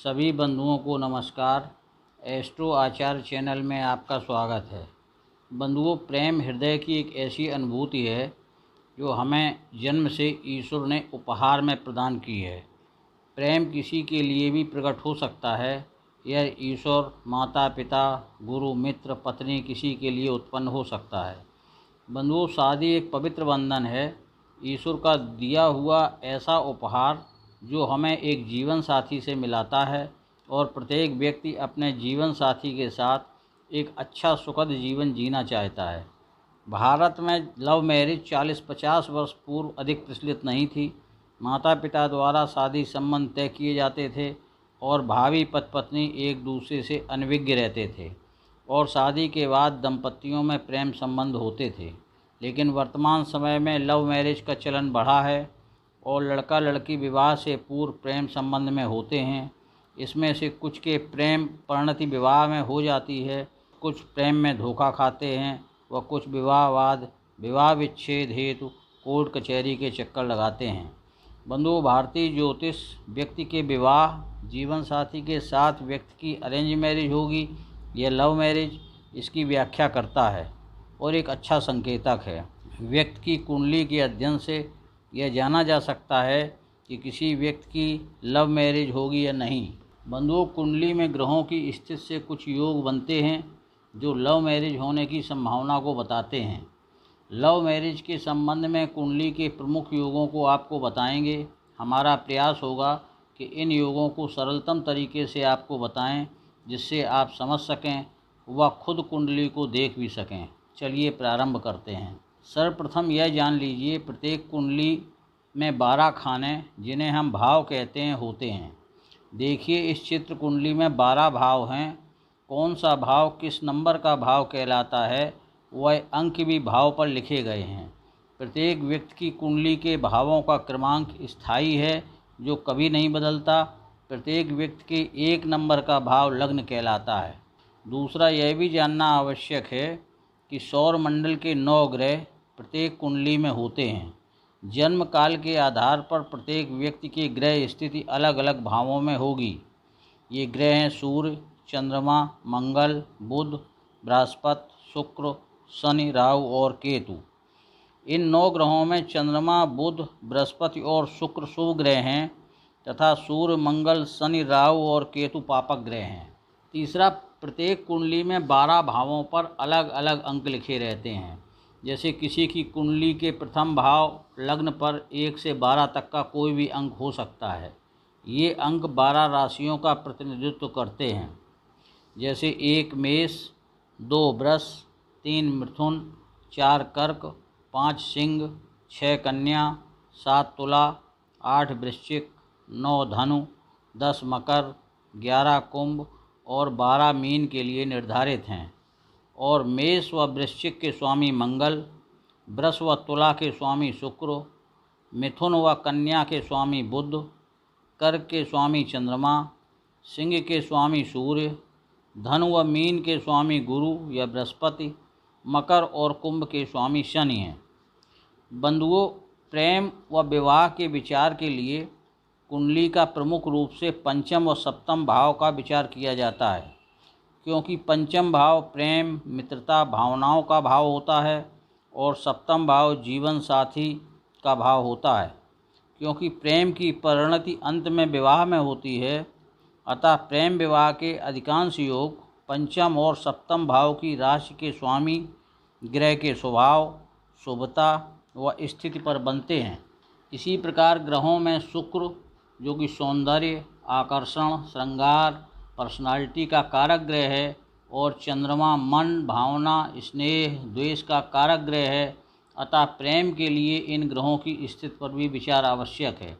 सभी बंधुओं को नमस्कार। एस्ट्रो आचार्य चैनल में आपका स्वागत है। बंधुओं, प्रेम हृदय की एक ऐसी अनुभूति है जो हमें जन्म से ईश्वर ने उपहार में प्रदान की है। प्रेम किसी के लिए भी प्रकट हो सकता है। यह ईश्वर, माता पिता, गुरु, मित्र, पत्नी किसी के लिए उत्पन्न हो सकता है। बंधुओं, शादी एक पवित्र बंधन है, ईश्वर का दिया हुआ ऐसा उपहार जो हमें एक जीवन साथी से मिलाता है और प्रत्येक व्यक्ति अपने जीवन साथी के साथ एक अच्छा सुखद जीवन जीना चाहता है। भारत में लव मैरिज 40-50 वर्ष पूर्व अधिक प्रचलित नहीं थी। माता पिता द्वारा शादी संबंध तय किए जाते थे और भावी पति पत्नी एक दूसरे से अनभिज्ञ रहते थे और शादी के बाद दंपतियों में प्रेम संबंध होते थे। लेकिन वर्तमान समय में लव मैरिज का चलन बढ़ा है और लड़का लड़की विवाह से पूर्व प्रेम संबंध में होते हैं। इसमें से कुछ के प्रेम परिणति विवाह में हो जाती है, कुछ प्रेम में धोखा खाते हैं व कुछ विवाहवाद विवाह विच्छेद हेतु कोर्ट कचहरी के चक्कर लगाते हैं। बंधुओं, भारतीय ज्योतिष व्यक्ति के विवाह जीवन साथी के साथ व्यक्ति की अरेंज मैरिज होगी या लव मैरिज, इसकी व्याख्या करता है और एक अच्छा संकेतक है। व्यक्ति की कुंडली के अध्ययन से यह जाना जा सकता है कि किसी व्यक्ति की लव मैरिज होगी या नहीं। बंधुओं, कुंडली में ग्रहों की स्थिति से कुछ योग बनते हैं जो लव मैरिज होने की संभावना को बताते हैं। लव मैरिज के संबंध में कुंडली के प्रमुख योगों को आपको बताएंगे। हमारा प्रयास होगा कि इन योगों को सरलतम तरीके से आपको बताएं, जिससे आप समझ सकें व खुद कुंडली को देख भी सकें। चलिए प्रारंभ करते हैं। सर्वप्रथम यह जान लीजिए, प्रत्येक कुंडली में 12 खाने, जिन्हें हम भाव कहते हैं, होते हैं। देखिए, इस चित्र कुंडली में 12 भाव हैं। कौन सा भाव किस नंबर का भाव कहलाता है, वह अंक भी भाव पर लिखे गए हैं। प्रत्येक व्यक्ति की कुंडली के भावों का क्रमांक स्थायी है, जो कभी नहीं बदलता। प्रत्येक व्यक्ति के 1 नंबर का भाव लग्न कहलाता है। दूसरा, यह भी जानना आवश्यक है कि सौर मंडल के 9 ग्रह प्रत्येक कुंडली में होते हैं। जन्म काल के आधार पर प्रत्येक व्यक्ति की ग्रह स्थिति अलग अलग भावों में होगी। ये ग्रह हैं सूर्य, चंद्रमा, मंगल, बुध, बृहस्पति, शुक्र, शनि, राहु और केतु। इन 9 ग्रहों में चंद्रमा, बुध, बृहस्पति और शुक्र शुभ ग्रह हैं तथा सूर्य, मंगल, शनि, राहु और केतु पापक ग्रह हैं। तीसरा, प्रत्येक कुंडली में 12 भावों पर अलग अलग अंक लिखे रहते हैं। जैसे किसी की कुंडली के प्रथम भाव लग्न पर 1 से 12 तक का कोई भी अंक हो सकता है। ये अंक 12 राशियों का प्रतिनिधित्व करते हैं। जैसे 1 मेष, 2 वृष, 3 मिथुन, 4 कर्क, 5 सिंह, 6 कन्या, 7 तुला, 8 वृश्चिक, 9 धनु, 10 मकर, 11 कुंभ और 12 मीन के लिए निर्धारित हैं। और मेष व वृश्चिक के स्वामी मंगल, वृष व तुला के स्वामी शुक्र, मिथुन व कन्या के स्वामी बुध, कर्क के स्वामी चंद्रमा, सिंह के स्वामी सूर्य, धनु व मीन के स्वामी गुरु या बृहस्पति, मकर और कुंभ के स्वामी शनि हैं। बंधुओं, प्रेम व विवाह के विचार के लिए कुंडली का प्रमुख रूप से पंचम व सप्तम भाव का विचार किया जाता है, क्योंकि पंचम भाव प्रेम, मित्रता, भावनाओं का भाव होता है और सप्तम भाव जीवन साथी का भाव होता है। क्योंकि प्रेम की परिणति अंत में विवाह में होती है, अतः प्रेम विवाह के अधिकांश योग पंचम और सप्तम भाव की राशि के स्वामी ग्रह के स्वभाव, शुभता व स्थिति पर बनते हैं। इसी प्रकार ग्रहों में शुक्र, जो कि सौंदर्य, आकर्षण, श्रृंगार, पर्सनालिटी का कारक ग्रह है, और चंद्रमा मन, भावना, स्नेह, द्वेष का कारक ग्रह है। अतः प्रेम के लिए इन ग्रहों की स्थिति पर भी विचार आवश्यक है।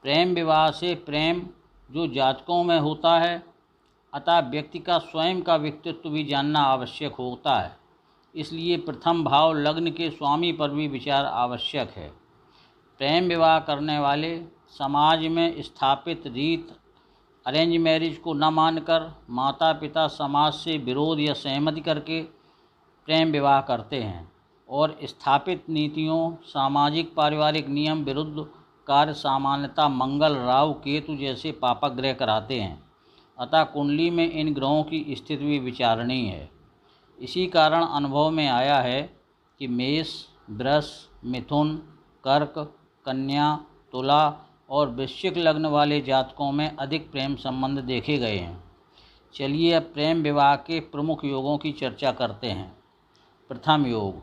प्रेम विवाह से प्रेम जो जातकों में होता है, अतः व्यक्ति का स्वयं का व्यक्तित्व भी जानना आवश्यक होता है। इसलिए प्रथम भाव लग्न के स्वामी पर भी विचार आवश्यक है। प्रेम विवाह करने वाले समाज में स्थापित रीत अरेंज मैरिज को न मानकर माता पिता समाज से विरोध या सहमति करके प्रेम विवाह करते हैं और स्थापित नीतियों, सामाजिक पारिवारिक नियम विरुद्ध कार्य सामान्यतः मंगल, राहु, केतु जैसे पापक ग्रह कराते हैं, अतः कुंडली में इन ग्रहों की स्थिति भी विचारणीय है। इसी कारण अनुभव में आया है कि मेष, वृष, मिथुन, कर्क, कन्या, तुला और वृश्चिक लग्न वाले जातकों में अधिक प्रेम संबंध देखे गए हैं। चलिए अब प्रेम विवाह के प्रमुख योगों की चर्चा करते हैं। प्रथम योग,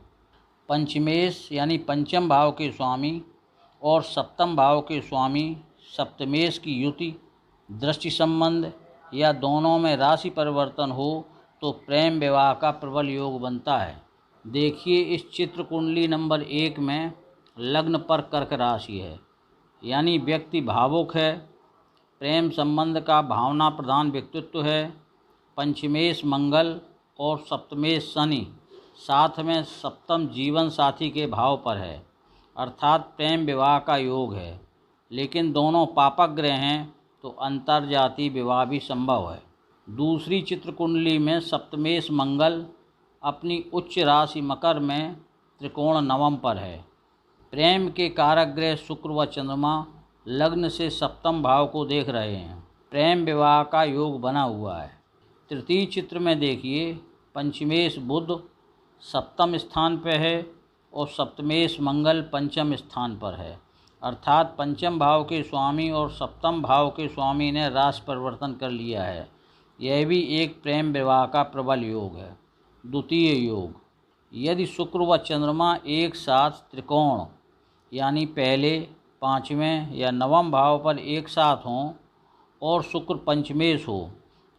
पंचमेश यानी पंचम भाव के स्वामी और सप्तम भाव के स्वामी सप्तमेश की युति, दृष्टि संबंध या दोनों में राशि परिवर्तन हो तो प्रेम विवाह का प्रबल योग बनता है। देखिए इस चित्र कुंडली नंबर 1 में लग्न पर कर्क राशि है, यानी व्यक्ति भावुक है, प्रेम संबंध का भावना प्रधान व्यक्तित्व है। पंचमेश मंगल और सप्तमेश शनि साथ में सप्तम जीवन साथी के भाव पर है, अर्थात प्रेम विवाह का योग है। लेकिन दोनों पापक ग्रह हैं तो अंतर्जातीय विवाह भी संभव है। दूसरी चित्र कुंडली में सप्तमेश मंगल अपनी उच्च राशि मकर में त्रिकोण नवम पर है। प्रेम के कारक ग्रह शुक्र व चंद्रमा लग्न से सप्तम भाव को देख रहे हैं, प्रेम विवाह का योग बना हुआ है। तृतीय चित्र में देखिए, पंचमेश बुध सप्तम स्थान पर है और सप्तमेश मंगल पंचम स्थान पर है, अर्थात पंचम भाव के स्वामी और सप्तम भाव के स्वामी ने राशि परिवर्तन कर लिया है। यह भी एक प्रेम विवाह का प्रबल योग है। द्वितीय योग, यदि शुक्र व चंद्रमा एक साथ त्रिकोण यानी पहले, पाँचवें या नवम भाव पर एक साथ हों और शुक्र पंचमेश हो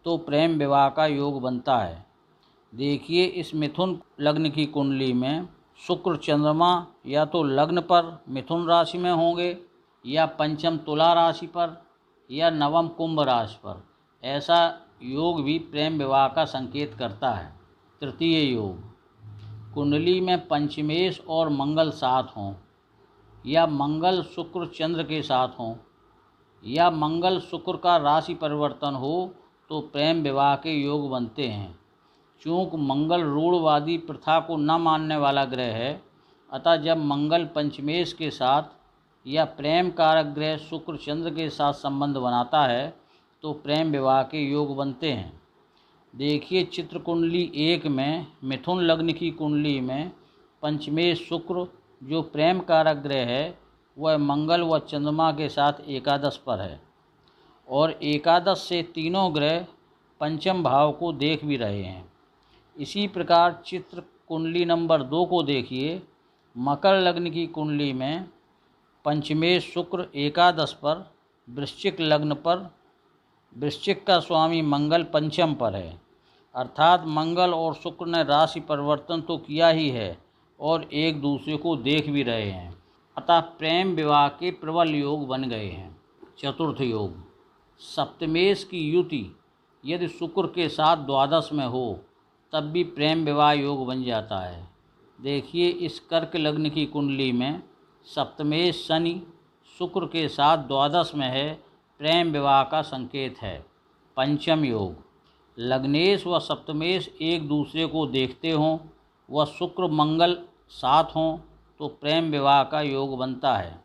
तो प्रेम विवाह का योग बनता है। देखिए इस मिथुन लग्न की कुंडली में शुक्र चंद्रमा या तो लग्न पर मिथुन राशि में होंगे या पंचम तुला राशि पर या नवम कुंभ राशि पर। ऐसा योग भी प्रेम विवाह का संकेत करता है। तृतीय योग, कुंडली में पंचमेश और मंगल साथ हों या मंगल शुक्र चंद्र के साथ हों या मंगल शुक्र का राशि परिवर्तन हो तो प्रेम विवाह के योग बनते हैं। चूँकि मंगल रूढ़वादी प्रथा को न मानने वाला ग्रह है, अतः जब मंगल पंचमेश के साथ या प्रेम कारक ग्रह शुक्र चंद्र के साथ संबंध बनाता है तो प्रेम विवाह के योग बनते हैं। देखिए चित्र कुंडली 1 में मिथुन लग्न की कुंडली में पंचमेश शुक्र जो प्रेम कारक ग्रह है वह मंगल व चंद्रमा के साथ एकादश पर है और एकादश से तीनों ग्रह पंचम भाव को देख भी रहे हैं। इसी प्रकार चित्र कुंडली नंबर 2 को देखिए। मकर लग्न की कुंडली में पंचमेश शुक्र एकादश पर, वृश्चिक लग्न पर, वृश्चिक का स्वामी मंगल पंचम पर है, अर्थात मंगल और शुक्र ने राशि परिवर्तन तो किया ही है और एक दूसरे को देख भी रहे हैं, अतः प्रेम विवाह के प्रबल योग बन गए हैं। चतुर्थ योग, सप्तमेश की युति यदि शुक्र के साथ द्वादश में हो तब भी प्रेम विवाह योग बन जाता है। देखिए इस कर्क लग्न की कुंडली में सप्तमेश शनि शुक्र के साथ द्वादश में है, प्रेम विवाह का संकेत है। पंचम योग, लग्नेश व सप्तमेश एक दूसरे को देखते हों व शुक्र मंगल साथ हों तो प्रेम विवाह का योग बनता है।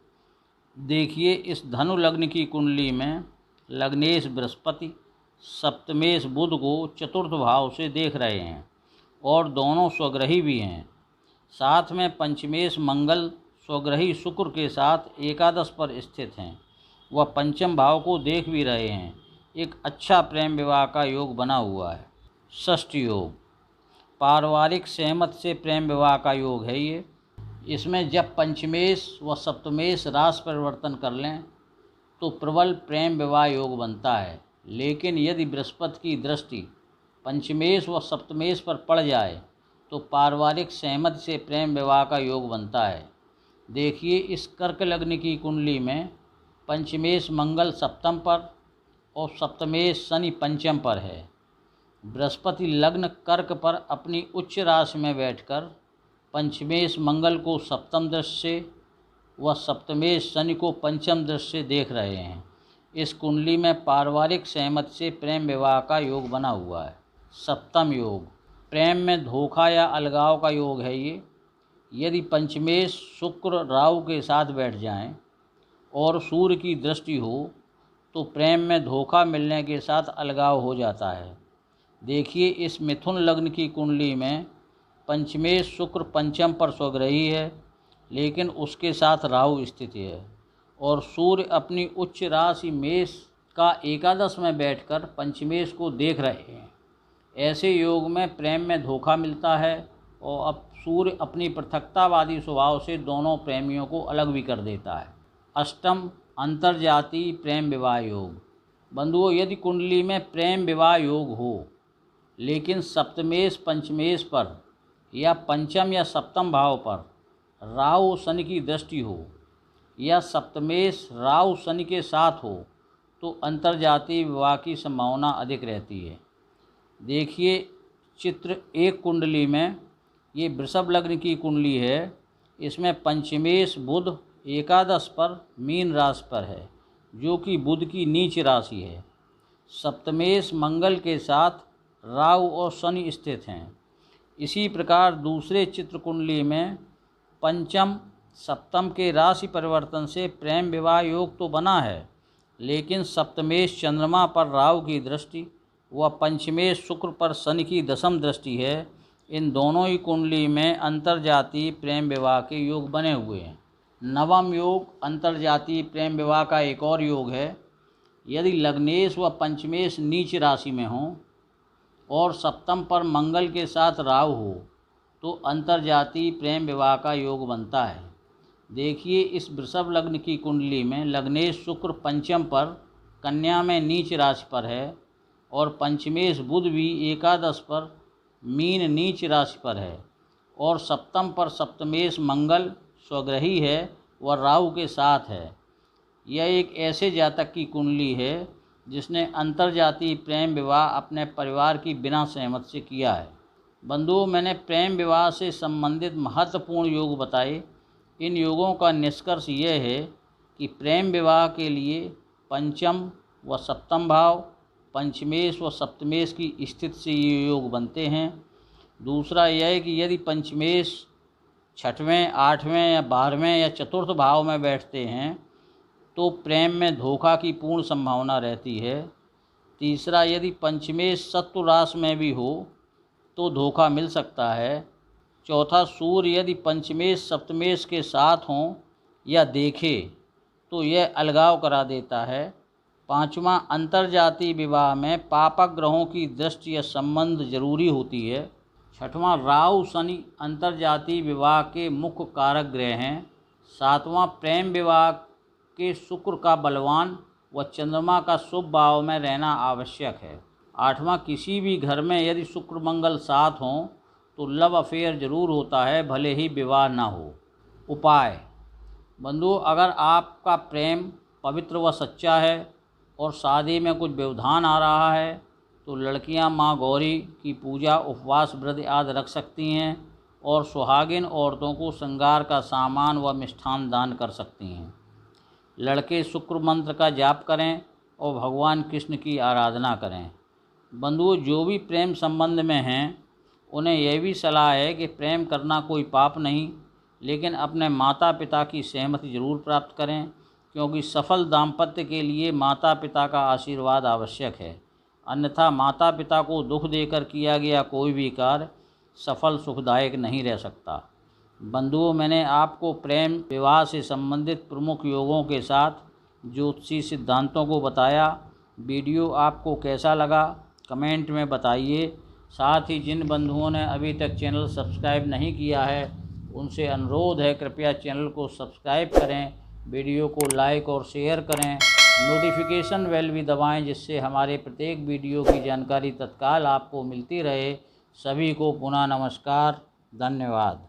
देखिए इस धनु लग्न की कुंडली में लग्नेश बृहस्पति सप्तमेश बुध को चतुर्थ भाव से देख रहे हैं और दोनों स्वग्रही भी हैं। साथ में पंचमेश मंगल स्वग्रही शुक्र के साथ एकादश पर स्थित हैं, वह पंचम भाव को देख भी रहे हैं। एक अच्छा प्रेम विवाह का योग बना हुआ है। षष्ठ योग, पारिवारिक सहमत से प्रेम विवाह का योग है ये। इसमें जब पंचमेश व सप्तमेश राशि परिवर्तन कर लें तो प्रबल प्रेम विवाह योग बनता है। लेकिन यदि बृहस्पति की दृष्टि पंचमेश व सप्तमेश पर पड़ जाए तो पारिवारिक सहमति से प्रेम विवाह का योग बनता है। देखिए इस कर्क लग्न की कुंडली में पंचमेश मंगल सप्तम पर और सप्तमेश शनि पंचम पर है। बृहस्पति लग्न कर्क पर अपनी उच्च राशि में बैठकर पंचमेश मंगल को सप्तम दृष्टि से व सप्तमेश शनि को पंचम दृष्टि से देख रहे हैं। इस कुंडली में पारिवारिक सहमति से प्रेम विवाह का योग बना हुआ है। सप्तम योग, प्रेम में धोखा या अलगाव का योग है ये। यदि पंचमेश शुक्र राहु के साथ बैठ जाएं और सूर्य की दृष्टि हो तो प्रेम में धोखा मिलने के साथ अलगाव हो जाता है। देखिए, इस मिथुन लग्न की कुंडली में पंचमेश शुक्र पंचम पर स्वग्रही है, लेकिन उसके साथ राहु स्थित है और सूर्य अपनी उच्च राशि मेष का एकादश में बैठकर पंचमेश को देख रहे हैं। ऐसे योग में प्रेम में धोखा मिलता है और अब सूर्य अपनी पृथकतावादी स्वभाव से दोनों प्रेमियों को अलग भी कर देता है। अष्टम, अंतर्जातीय प्रेम विवाह योग। बंधुओं, यदि कुंडली में प्रेम विवाह योग हो लेकिन सप्तमेश पंचमेश पर या पंचम या सप्तम भाव पर राहु शनि की दृष्टि हो या सप्तमेश राहु शनि के साथ हो तो अंतर्जातीय विवाह की संभावना अधिक रहती है। देखिए, चित्र एक कुंडली में ये वृषभ लग्न की कुंडली है। इसमें पंचमेश बुध एकादश पर मीन राशि पर है, जो कि बुध की नीच राशि है। सप्तमेश मंगल के साथ राहु और शनि स्थित हैं। इसी प्रकार दूसरे चित्र कुंडली में पंचम सप्तम के राशि परिवर्तन से प्रेम विवाह योग तो बना है, लेकिन सप्तमेश चंद्रमा पर राहु की दृष्टि व पंचमेश शुक्र पर शनि की दशम दृष्टि है। इन दोनों ही कुंडली में अंतर्जातीय प्रेम विवाह के योग बने हुए हैं। नवम योग अंतर्जातीय प्रेम विवाह का एक और योग है। यदि लग्नेश व पंचमेश नीच राशि में हों और सप्तम पर मंगल के साथ राहु हो तो अंतर्जातीय प्रेम विवाह का योग बनता है। देखिए, इस वृषभ लग्न की कुंडली में लग्नेश शुक्र पंचम पर कन्या में नीच राशि पर है और पंचमेश बुध भी एकादश पर मीन नीच राशि पर है और सप्तम पर सप्तमेश मंगल स्वग्रही है व राहु के साथ है। यह एक ऐसे जातक की कुंडली है जिसने अंतर्जातीय प्रेम विवाह अपने परिवार की बिना सहमति से किया है। बंधुओं, मैंने प्रेम विवाह से संबंधित महत्वपूर्ण योग बताए। इन योगों का निष्कर्ष यह है कि प्रेम विवाह के लिए पंचम व सप्तम भाव, पंचमेश व सप्तमेश की स्थिति से ये योग बनते हैं। दूसरा यह है कि यदि पंचमेश छठवें, आठवें या 12वें या चतुर्थ भाव में बैठते हैं तो प्रेम में धोखा की पूर्ण संभावना रहती है। तीसरा, यदि पंचमेश सत्व राशि में भी हो तो धोखा मिल सकता है। चौथा, सूर्य यदि पंचमेश सप्तमेश के साथ हों या देखे तो यह अलगाव करा देता है। पांचवा, अंतर्जातीय विवाह में पापक ग्रहों की दृष्टि या संबंध जरूरी होती है। छठवां, राहु शनि अंतर्जातीय विवाह के मुख्य कारक ग्रह हैं। सातवां, प्रेम विवाह के शुक्र का बलवान व चंद्रमा का शुभ भाव में रहना आवश्यक है। आठवां, किसी भी घर में यदि शुक्र मंगल साथ हों तो लव अफेयर जरूर होता है, भले ही विवाह ना हो। उपाय। बंधुओं, अगर आपका प्रेम पवित्र व सच्चा है और शादी में कुछ व्यवधान आ रहा है तो लड़कियां माँ गौरी की पूजा, उपवास, व्रत आदि रख सकती हैं और सुहागिन औरतों को श्रृंगार का सामान व मिष्ठान दान कर सकती हैं। लड़के शुक्र मंत्र का जाप करें और भगवान कृष्ण की आराधना करें। बंधुओं, जो भी प्रेम संबंध में हैं उन्हें यह भी सलाह है कि प्रेम करना कोई पाप नहीं, लेकिन अपने माता पिता की सहमति जरूर प्राप्त करें, क्योंकि सफल दाम्पत्य के लिए माता पिता का आशीर्वाद आवश्यक है। अन्यथा माता पिता को दुख देकर किया गया कोई भी कार्य सफल सुखदायक नहीं रह सकता। बंधुओं, मैंने आपको प्रेम विवाह से संबंधित प्रमुख योगों के साथ ज्योतिषी सिद्धांतों को बताया। वीडियो आपको कैसा लगा कमेंट में बताइए। साथ ही जिन बंधुओं ने अभी तक चैनल सब्सक्राइब नहीं किया है उनसे अनुरोध है, कृपया चैनल को सब्सक्राइब करें, वीडियो को लाइक और शेयर करें, नोटिफिकेशन बेल भी दबाएं, जिससे हमारे प्रत्येक वीडियो की जानकारी तत्काल आपको मिलती रहे। सभी को पुनः नमस्कार, धन्यवाद।